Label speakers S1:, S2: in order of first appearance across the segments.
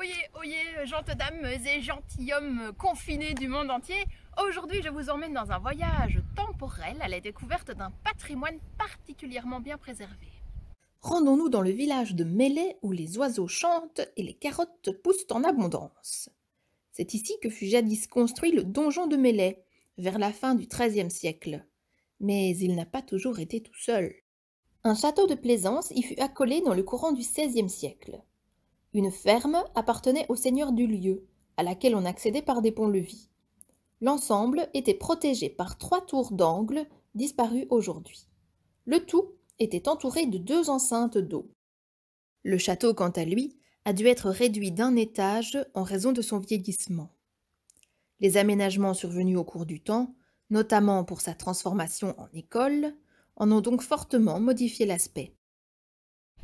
S1: Oyez, gentes dames et gentilshommes confinés du monde entier. Aujourd'hui, je vous emmène dans un voyage temporel à la découverte d'un patrimoine particulièrement bien préservé. Rendons-nous dans le village de Mellet où les oiseaux chantent et les carottes poussent en abondance. C'est ici que fut jadis construit le donjon de Mellet, vers la fin du XIIIe siècle. Mais il n'a pas toujours été tout seul. Un château de plaisance y fut accolé dans le courant du XVIe siècle. Une ferme appartenait au seigneur du lieu, à laquelle on accédait par des ponts-levis. L'ensemble était protégé par 3 tours d'angle disparues aujourd'hui. Le tout était entouré de 2 enceintes d'eau. Le château, quant à lui, a dû être réduit d'1 étage en raison de son vieillissement. Les aménagements survenus au cours du temps, notamment pour sa transformation en école, en ont donc fortement modifié l'aspect.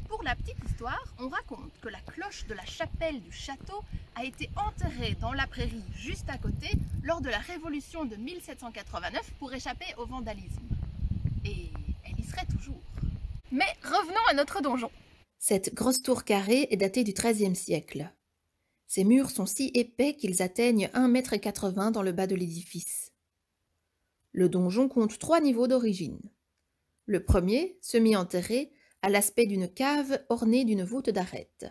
S1: Pour la petite histoire, on raconte que la cloche de la chapelle du château a été enterrée dans la prairie juste à côté lors de la Révolution de 1789 pour échapper au vandalisme. Et elle y serait toujours. Mais revenons à notre donjon. Cette grosse tour carrée est datée du XIIIe siècle. Ses murs sont si épais qu'ils atteignent 1,80 m dans le bas de l'édifice. Le donjon compte 3 niveaux d'origine. Le premier, semi-enterré, a l'aspect d'une cave ornée d'une voûte d'arête.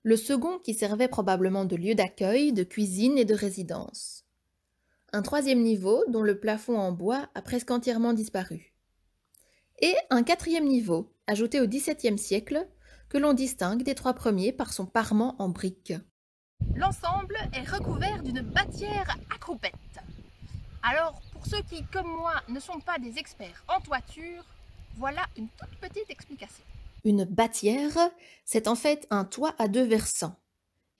S1: Le second qui servait probablement de lieu d'accueil, de cuisine et de résidence. Un 3e niveau dont le plafond en bois a presque entièrement disparu. Et un 4e niveau, ajouté au XVIIe siècle, que l'on distingue des 3 premiers par son parement en briques. L'ensemble est recouvert d'une bâtière à croupettes. Alors, pour ceux qui, comme moi, ne sont pas des experts en toiture, voilà une toute petite explication. Une bâtière, c'est en fait un toit à 2 versants.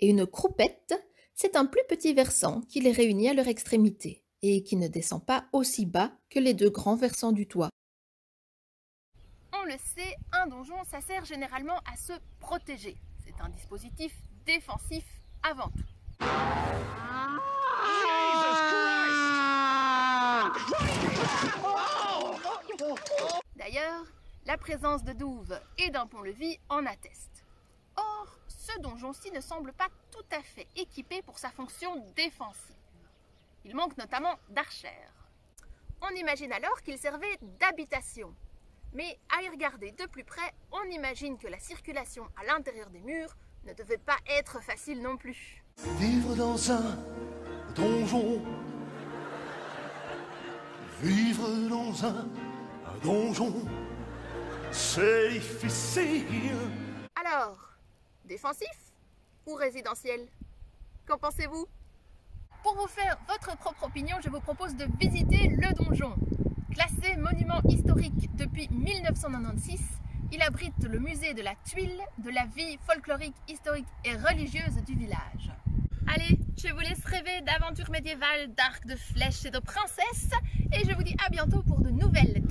S1: Et une croupette, c'est un plus petit versant qui les réunit à leur extrémité et qui ne descend pas aussi bas que les 2 grands versants du toit. On le sait, un donjon, ça sert généralement à se protéger. C'est un dispositif défensif avant tout. D'ailleurs, la présence de douves et d'un pont-levis en atteste. Or, ce donjon-ci ne semble pas tout à fait équipé pour sa fonction défensive. Il manque notamment d'archères. On imagine alors qu'il servait d'habitation. Mais à y regarder de plus près, on imagine que la circulation à l'intérieur des murs ne devait pas être facile non plus.
S2: Vivre dans un donjon. Vivre dans un donjon, c'est difficile.
S1: Alors, défensif ou résidentiel? Qu'en pensez-vous? Pour vous faire votre propre opinion, je vous propose de visiter le donjon. Classé monument historique depuis 1996, il abrite le musée de la tuile, de la vie folklorique, historique et religieuse du village. Allez, je vous laisse rêver d'aventures médiévales, d'arcs, de flèches et de princesses, et je vous dis à bientôt pour de nouvelles